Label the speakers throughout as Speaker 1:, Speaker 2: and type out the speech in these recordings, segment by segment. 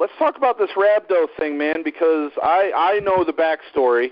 Speaker 1: let's talk about this rhabdo thing, man, because I know the backstory,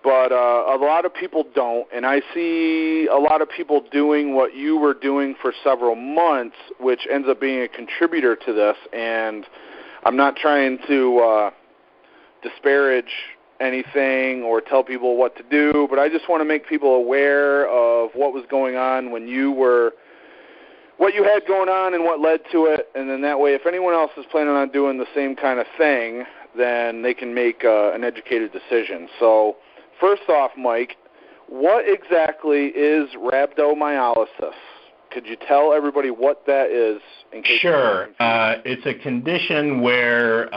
Speaker 1: but a lot of people don't, and I see a lot of people doing what you were doing for several months, which ends up being a contributor to this, and I'm not trying to disparage anything or tell people what to do, but I just want to make people aware of what was going on when you were, what you had going on and what led to it, and then that way if anyone else is planning on doing the same kind of thing, then they can make an educated decision. So first off, Mike, what exactly is rhabdomyolysis? Could you tell everybody what that is?
Speaker 2: Sure. It's a condition where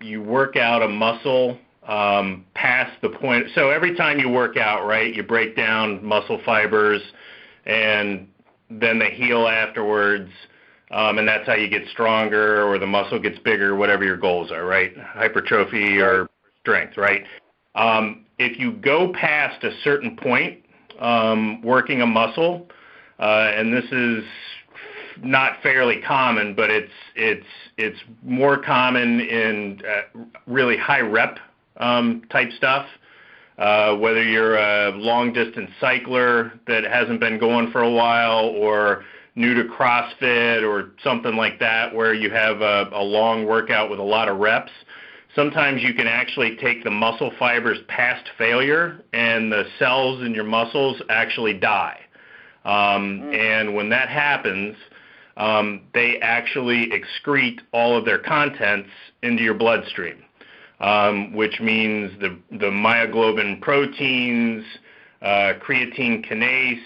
Speaker 2: you work out a muscle past the point. So every time you work out, right, you break down muscle fibers, and then they heal afterwards, and that's how you get stronger or the muscle gets bigger, whatever your goals are, right? Hypertrophy or strength, right? If you go past a certain point working a muscle, and this is not fairly common, but it's more common in really high rep type stuff. Whether you're a long distance cycler that hasn't been going for a while, or new to CrossFit or something like that, where you have a long workout with a lot of reps, sometimes you can actually take the muscle fibers past failure and the cells in your muscles actually die. And when that happens, they actually excrete all of their contents into your bloodstream, which means the myoglobin proteins, creatine kinase,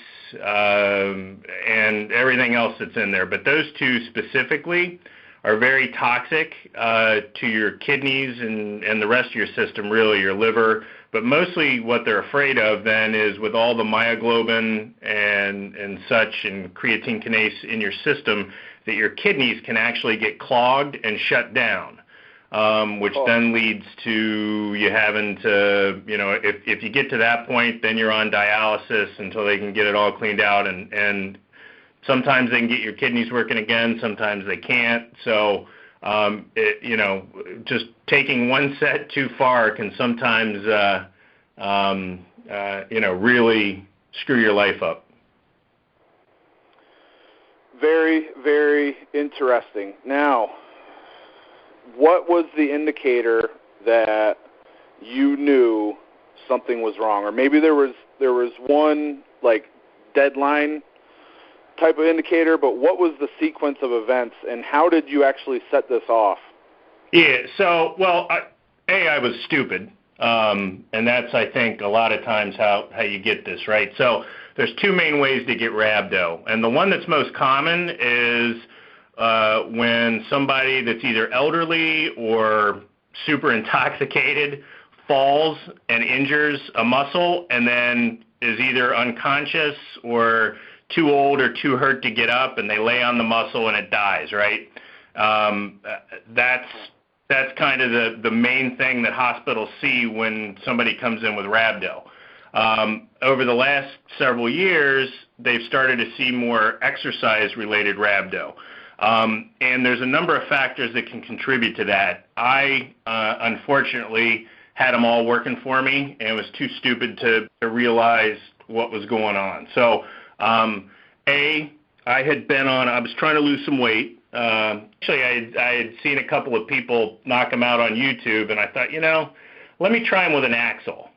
Speaker 2: and everything else that's in there. But those two specifically are very toxic to your kidneys and the rest of your system, really, your liver. But mostly what they're afraid of then is with all the myoglobin and such and creatine kinase in your system, that your kidneys can actually get clogged and shut down, which then leads to you having to, if you get to that point, then you're on dialysis until they can get it all cleaned out. And sometimes they can get your kidneys working again, sometimes they can't. So, just taking one set too far can sometimes, really screw your life up.
Speaker 1: Very, very interesting. Now, what was the indicator that you knew something was wrong? Or maybe there was one, like, deadline type of indicator, but what was the sequence of events, and how did you actually set this off?
Speaker 2: Yeah, so, well, I was stupid, and that's, I think, a lot of times how you get this, right? So there's two main ways to get rhabdo, and the one that's most common is when somebody that's either elderly or super intoxicated falls and injures a muscle and then is either unconscious or too old or too hurt to get up, and they lay on the muscle and it dies, right? That's kind of the main thing that hospitals see when somebody comes in with rhabdo. Over the last several years, they've started to see more exercise-related rhabdo. And there's a number of factors that can contribute to that. I, unfortunately, had them all working for me and was too stupid to realize what was going on. So, I was trying to lose some weight. Actually, I had seen a couple of people knock them out on YouTube, and I thought, let me try them with an axle.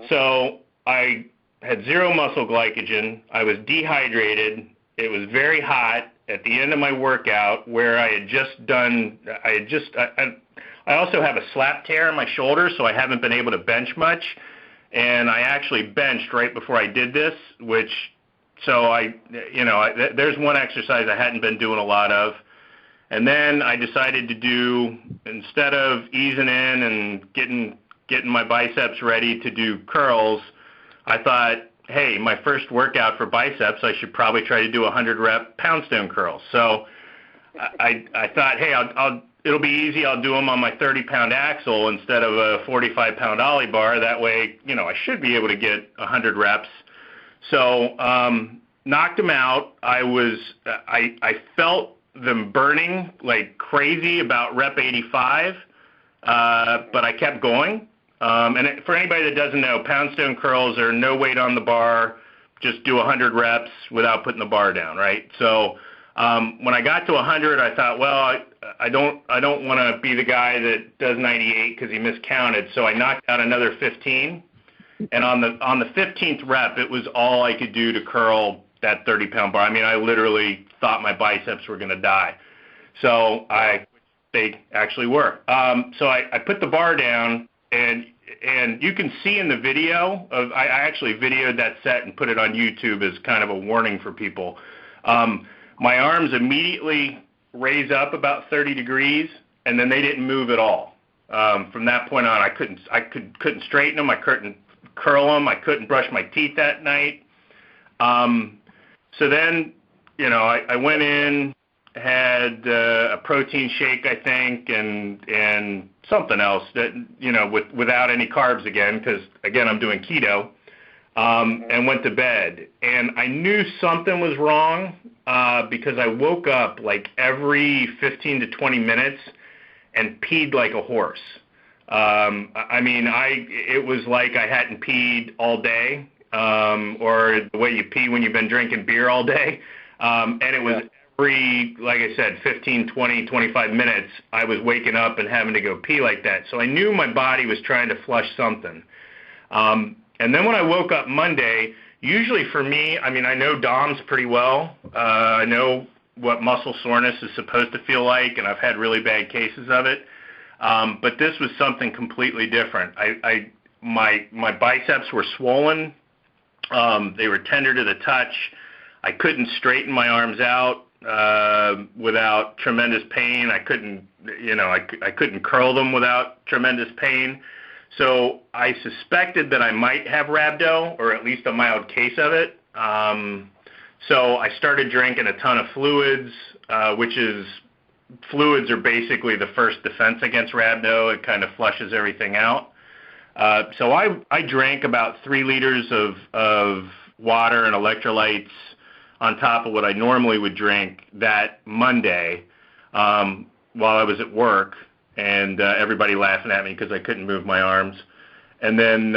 Speaker 2: So I had zero muscle glycogen. I was dehydrated. It was very hot at the end of my workout, where I also have a slap tear in my shoulder, so I haven't been able to bench much. And I actually benched right before I did this, there's one exercise I hadn't been doing a lot of. And then I decided to do, instead of easing in and getting my biceps ready to do curls, I thought, hey, my first workout for biceps, I should probably try to do 100 rep pound stone curls. So I thought, hey, it'll be easy. I'll do them on my 30-pound axle instead of a 45-pound ollie bar. That way, I should be able to get 100 reps. So knocked them out. I felt them burning like crazy about rep 85, but I kept going. For anybody that doesn't know, pound stone curls are no weight on the bar, just do 100 reps without putting the bar down, right? So when I got to 100, I thought, well, I don't want to be the guy that does 98 because he miscounted, so I knocked out another 15. And on the 15th rep, it was all I could do to curl that 30-pound bar. I mean, I literally thought my biceps were going to die. So they actually were. So I put the bar down, and you can see in the video I actually videoed that set and put it on YouTube as kind of a warning for people. My arms immediately raise up about 30 degrees, and then they didn't move at all. From that point on, I couldn't straighten them. I couldn't curl them. I couldn't brush my teeth that night. So then, I went in, had a protein shake, I think, and something else that, without any carbs again, because, again, I'm doing keto, and went to bed. And I knew something was wrong because I woke up like every 15 to 20 minutes and peed like a horse. It was like I hadn't peed all day, or the way you pee when you've been drinking beer all day. And it was every, like I said, 15, 20, 25 minutes, I was waking up and having to go pee like that. So I knew my body was trying to flush something. And then when I woke up Monday, usually for me, I know DOMS pretty well. I know what muscle soreness is supposed to feel like, and I've had really bad cases of it. But this was something completely different. My biceps were swollen. They were tender to the touch. I couldn't straighten my arms out without tremendous pain. I couldn't curl them without tremendous pain. So I suspected that I might have rhabdo, or at least a mild case of it. So I started drinking a ton of fluids, fluids are basically the first defense against rhabdo. It kind of flushes everything out. So I drank about 3 liters of water and electrolytes on top of what I normally would drink that Monday while I was at work, and everybody laughing at me because I couldn't move my arms. And then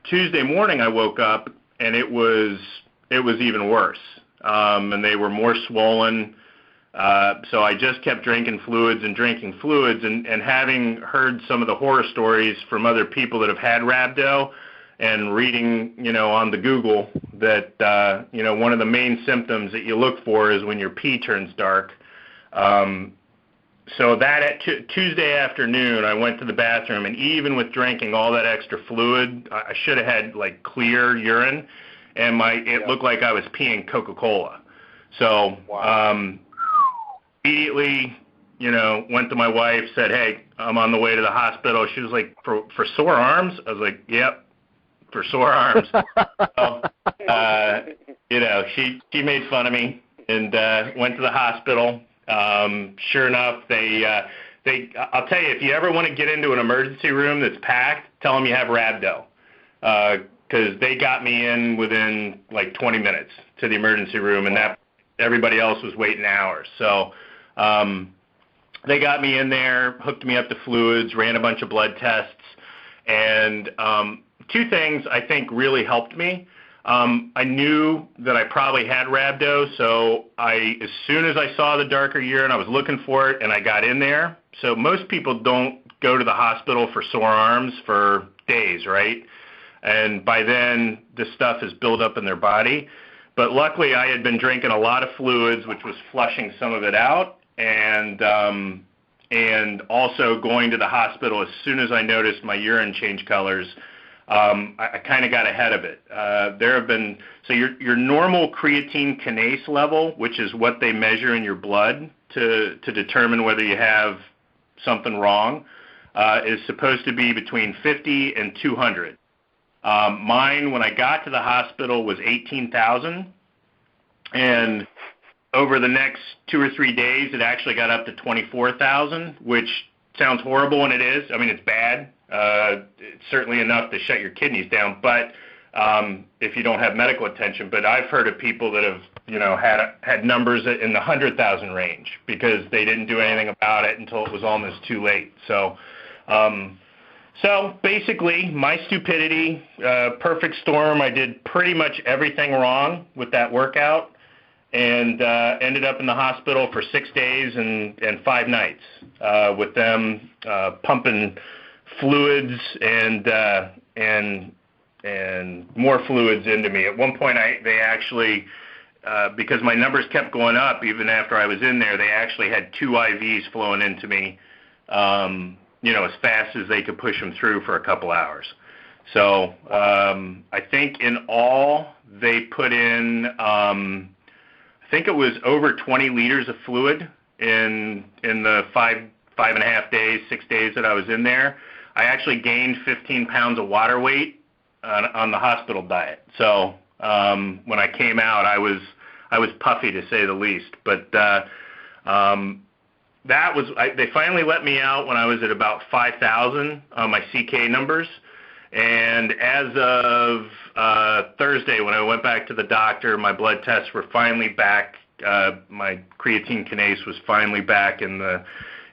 Speaker 2: Tuesday morning I woke up, and it was even worse, and they were more swollen. So I just kept drinking fluids, and having heard some of the horror stories from other people that have had rhabdo, and reading, on the Google that, one of the main symptoms that you look for is when your pee turns dark. So that Tuesday afternoon, I went to the bathroom, and even with drinking all that extra fluid, I should have had like clear urine, and it looked like I was peeing Coca-Cola. So immediately, went to my wife, said, "Hey, I'm on the way to the hospital." She was like, "For sore arms?" I was like, "Yep, for sore arms." So, she made fun of me and went to the hospital. Sure enough, I'll tell you, if you ever want to get into an emergency room that's packed, tell them you have rhabdo, because they got me in within like 20 minutes to the emergency room, and that everybody else was waiting hours. So they got me in there, hooked me up to fluids, ran a bunch of blood tests, and 2 things I think really helped me. I knew that I probably had rhabdo, so as soon as I saw the darker urine, I was looking for it, and I got in there. So most people don't go to the hospital for sore arms for days, right? And by then, the stuff is built up in their body. But luckily, I had been drinking a lot of fluids, which was flushing some of it out, and also going to the hospital as soon as I noticed my urine change colors. I kind of got ahead of it. So your normal creatine kinase level, which is what they measure in your blood to determine whether you have something wrong, is supposed to be between 50 and 200. Mine, when I got to the hospital, was 18,000, and over the next 2 or 3 days, it actually got up to 24,000, which sounds horrible, and it is. It's bad. It's certainly enough to shut your kidneys down, but if you don't have medical attention. But I've heard of people that have had numbers in the 100,000 range because they didn't do anything about it until it was almost too late. So basically, my stupidity, perfect storm. I did pretty much everything wrong with that workout, and ended up in the hospital for 6 days and 5 nights with them pumping fluids and more fluids into me. At one point, they actually, because my numbers kept going up even after I was in there, they actually had 2 IVs flowing into me, as fast as they could push them through for a couple hours. So I think in all they put in, I think it was over 20 liters of fluid in the 5.5 days, 6 days that I was in there. I actually gained 15 pounds of water weight on the hospital diet. So when I came out, I was puffy to say the least. But they finally let me out when I was at about 5,000 on my CK numbers. And as of Thursday, when I went back to the doctor, my blood tests were finally back. My creatine kinase was finally back in the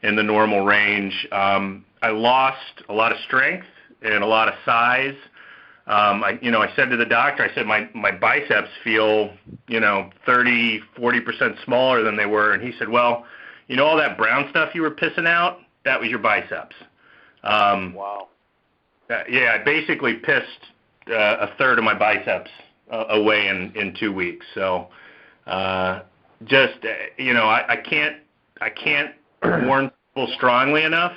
Speaker 2: normal range. I lost a lot of strength and a lot of size. I said to the doctor, I said, my biceps feel, 30, 40% smaller than they were. And he said, well, all that brown stuff you were pissing out, that was your biceps.
Speaker 1: Wow.
Speaker 2: I basically pissed a third of my biceps away in 2 weeks. So I can't warn people strongly enough.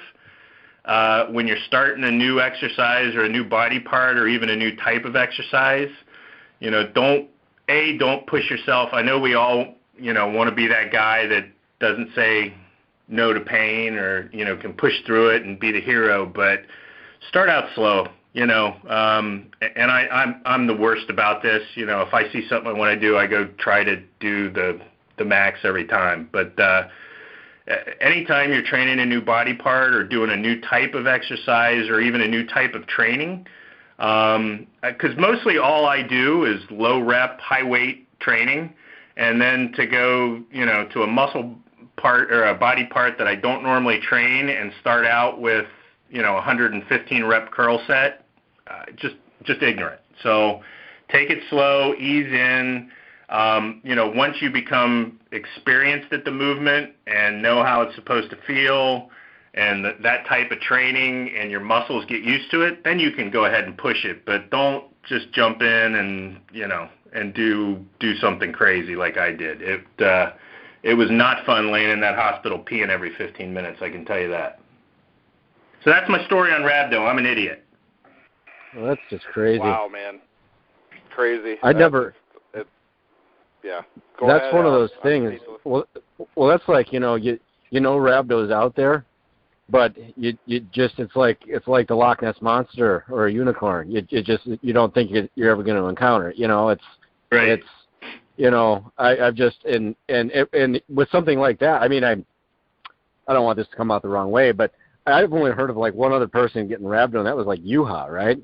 Speaker 2: When you're starting a new exercise or a new body part or even a new type of exercise, don't push yourself. I know we all, want to be that guy that doesn't say no to pain or, can push through it and be the hero, but start out slow, and I'm the worst about this. If I see something I want to do, I go try to do the max every time. But anytime you're training a new body part or doing a new type of exercise or even a new type of training, because mostly all I do is low rep, high weight training, and then to go, to a muscle part or a body part that I don't normally train and start out with, 115 rep curl set, just ignorant. So take it slow, ease in. Once you become experienced at the movement and know how it's supposed to feel and that type of training and your muscles get used to it, then you can go ahead and push it. But don't just jump in and do something crazy like I did. It was not fun laying in that hospital peeing every 15 minutes, I can tell you that. So that's my story on rhabdo. I'm an idiot.
Speaker 3: Well, that's just crazy.
Speaker 1: Wow, man. Crazy. Yeah.
Speaker 3: That's one of those things. Well, that's like, rhabdo is out there, but you just it's like the Loch Ness monster or a unicorn. You don't think you're ever going to encounter it. It's
Speaker 2: right.
Speaker 3: I've just and with something like that. I mean, I don't want this to come out the wrong way, but I've only heard of like one other person getting rhabdo, and that was like Yuha, right?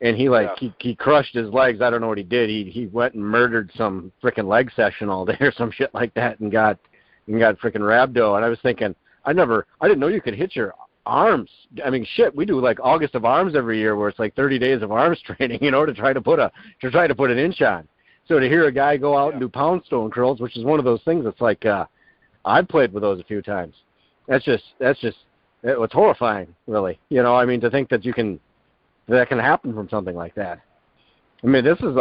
Speaker 3: And he crushed his legs. I don't know what he did. He went and murdered some freaking leg session all day or some shit like that and got freaking rhabdo. And I was thinking, I didn't know you could hit your arms. I mean, shit, we do like August of Arms every year where it's like 30 days of arms training, to try to put an inch on. So to hear a guy go out and do pound stone curls, which is one of those things that's like, I've played with those a few times. It was horrifying, really. To think that that can happen from something like that. I mean, this is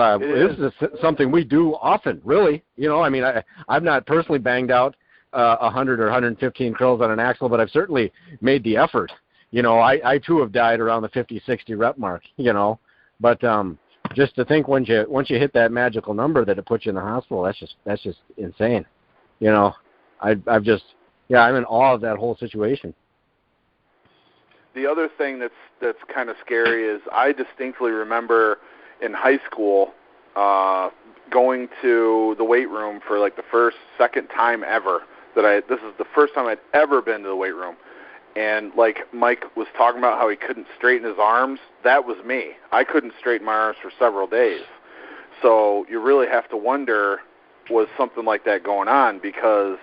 Speaker 3: something we do often, really. I've not personally banged out 100 or 115 curls on an axle, but I've certainly made the effort. I too have died around the 50, 60 rep mark. But just to think once you hit that magical number that it puts you in the hospital, that's just insane. I'm in awe of that whole situation.
Speaker 1: The other thing that's kind of scary is I distinctly remember in high school going to the weight room for like the second time ever this is the first time I'd ever been to the weight room. And like Mike was talking about how he couldn't straighten his arms, that was me. I couldn't straighten my arms for several days. So you really have to wonder, was something like that going on, because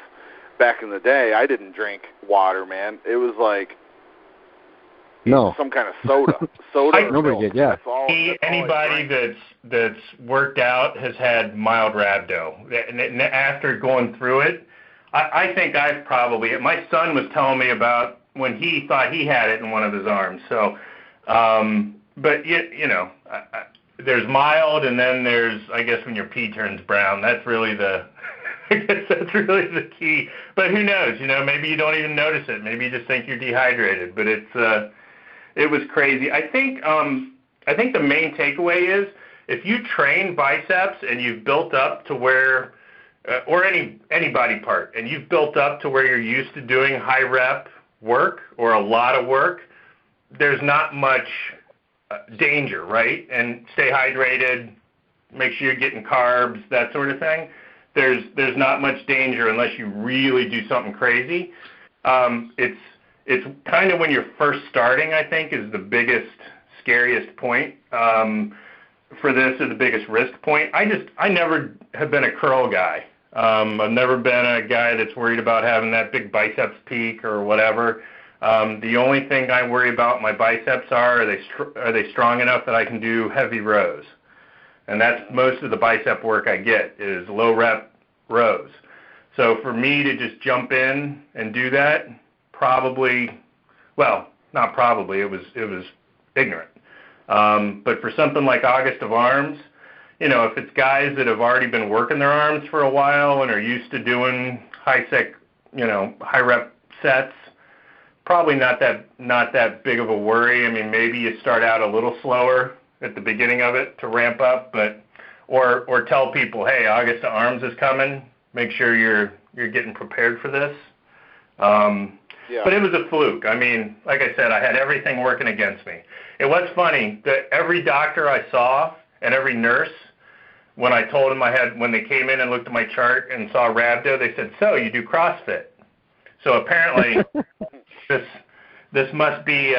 Speaker 1: back in the day, I didn't drink water, man. It was like some kind of soda.
Speaker 3: Nobody did, yeah.
Speaker 2: Anybody that's worked out has had mild rhabdo. And after going through it, I think I've probably, my son was telling me about when he thought he had it in one of his arms. So, but there's mild, and then there's, I guess, when your pee turns brown. That's really that's really the key. But who knows? Maybe you don't even notice it. Maybe you just think you're dehydrated. But it was crazy. I think the main takeaway is, if you train biceps and you've built up to where, or any body part, and you've built up to where you're used to doing high rep work or a lot of work, there's not much danger, right? And stay hydrated, make sure you're getting carbs, that sort of thing. There's not much danger unless you really do something crazy. It's kind of when you're first starting, I think, is the biggest, scariest point for this, or the biggest risk point. I never have been a curl guy. I've never been a guy that's worried about having that big biceps peak or whatever. The only thing I worry about my biceps are they strong enough that I can do heavy rows? And that's most of the bicep work I get is low rep rows. So for me to just jump in and do that, not probably, it was ignorant. But for something like August of Arms, if it's guys that have already been working their arms for a while and are used to doing high rep sets, probably not that big of a worry. I mean, maybe you start out a little slower at the beginning of it to ramp up, or tell people, hey, August of Arms is coming. Make sure you're getting prepared for this.
Speaker 1: Yeah.
Speaker 2: But it was a fluke. I mean, like I said, I had everything working against me. It was funny that every doctor I saw and every nurse, when I told them when they came in and looked at my chart and saw rhabdo, they said, so you do CrossFit. So apparently this must be,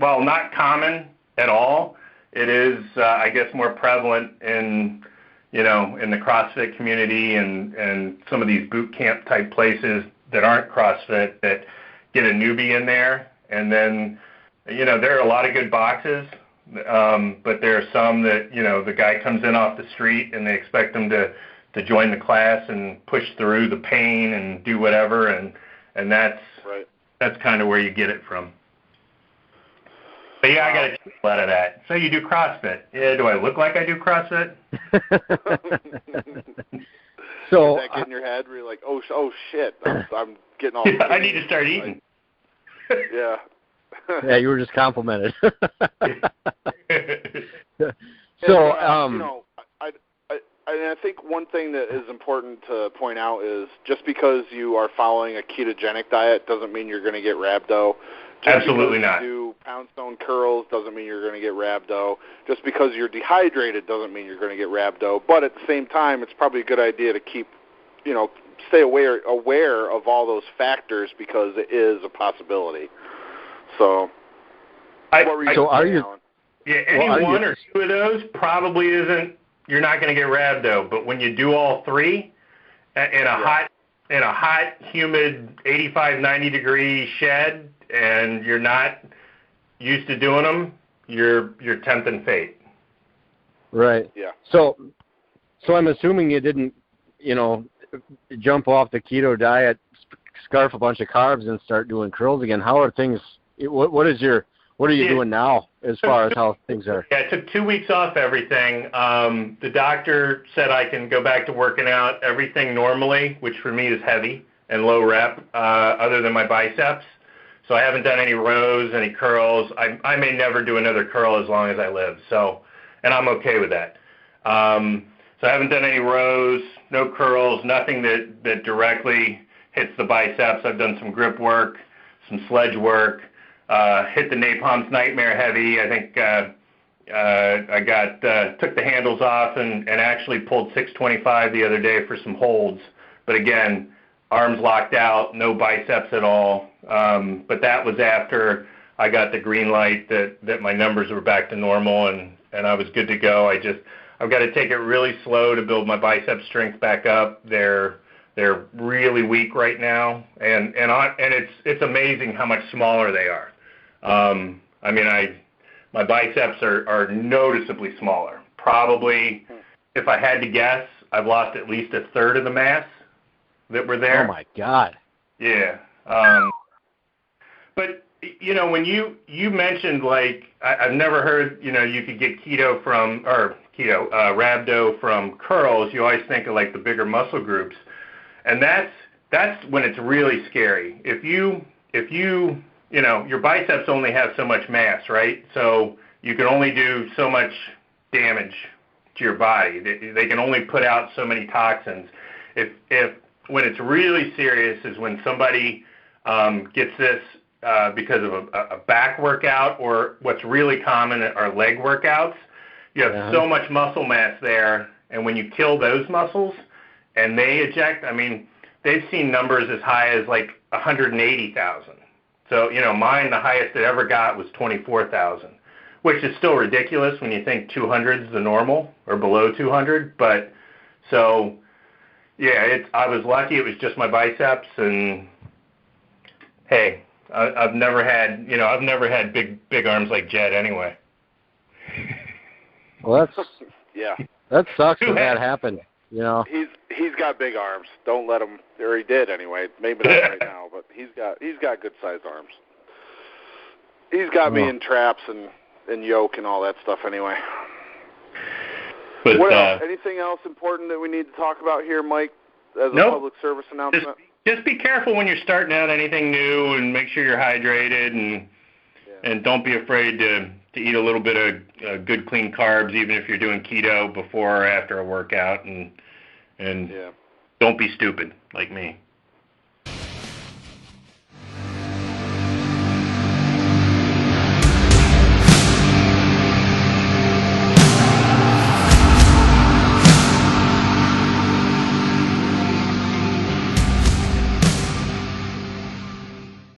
Speaker 2: well, not common at all. It is, I guess, more prevalent in the CrossFit community and some of these boot camp type places that aren't CrossFit that get a newbie in there. And then, there are a lot of good boxes, but there are some that, the guy comes in off the street and they expect him to join the class and push through the pain and do whatever. And that's
Speaker 1: right.
Speaker 2: That's kind of where you get it from. But yeah, I got a chuckle out of that. So you do CrossFit. Yeah, do I look like I do CrossFit?
Speaker 1: So does that get in your head where you're like, oh shit, I'm getting all
Speaker 2: I need to start eating.
Speaker 1: Yeah.
Speaker 3: Yeah, you were just complimented.
Speaker 1: So, I think one thing that is important to point out is just because you are following a ketogenic diet doesn't mean you're going to get rhabdo. Just
Speaker 2: Absolutely not.
Speaker 1: Because you do pound stone curls doesn't mean you're going to get rhabdo. Just because you're dehydrated doesn't mean you're going to get rhabdo. But at the same time, it's probably a good idea to keep, stay aware of all those factors, because it is a possibility. So, what were you saying, Alan?
Speaker 2: Yeah, any one or two of those probably isn't. You're not going to get rhabdo. But when you do all three in a hot, humid, 85, 90 degree shed, and you're not used to doing them, you're tempting fate.
Speaker 3: Right.
Speaker 1: Yeah.
Speaker 3: So I'm assuming you didn't, jump off the keto diet, scarf a bunch of carbs, and start doing curls again. How are things? What are you doing now as far as how things are?
Speaker 2: Yeah, I took 2 weeks off everything. The doctor said I can go back to working out everything normally, which for me is heavy and low rep, other than my biceps. So I haven't done any rows, any curls. I may never do another curl as long as I live. So, and I'm okay with that. So I haven't done any rows, no curls, nothing that directly hits the biceps. I've done some grip work, some sledge work, hit the Napalm's Nightmare heavy. I think I took the handles off and actually pulled 625 the other day for some holds. But again, arms locked out, no biceps at all. But that was after I got the green light that my numbers were back to normal and I was good to go. I've got to take it really slow to build my bicep strength back up. They're really weak right now, and it's amazing how much smaller they are. I mean, my biceps are noticeably smaller. Probably, if I had to guess, I've lost at least a third of the mass that were there.
Speaker 3: Oh my God.
Speaker 2: Yeah. But when you mentioned, like, I've never heard, you could get rhabdo from curls. You always think of like the bigger muscle groups, and that's when it's really scary. If your biceps only have so much mass, right? So you can only do so much damage to your body. They can only put out so many toxins. If when it's really serious is when somebody gets this because of a back workout, or what's really common are leg workouts. You have so much muscle mass there, and when you kill those muscles and they eject, I mean, they've seen numbers as high as like 180,000. So, mine, the highest it ever got was 24,000, which is still ridiculous when you think 200 is the normal, or below 200. But so, yeah, I was lucky. It was just my biceps, and hey, I've never had big arms like Jed anyway.
Speaker 3: Well,
Speaker 1: yeah.
Speaker 3: That sucks when that happened.
Speaker 1: He's got big arms. Don't let him, or he did anyway. Maybe not right now, but he's got good sized arms. He's got me in traps and yoke and all that stuff anyway.
Speaker 2: But
Speaker 1: what else? Anything else important that we need to talk about here, Mike, as a public service announcement?
Speaker 2: Just be careful when you're starting out anything new, and make sure you're hydrated, and don't be afraid to eat a little bit of good clean carbs, even if you're doing keto before or after a workout, and don't be stupid like me.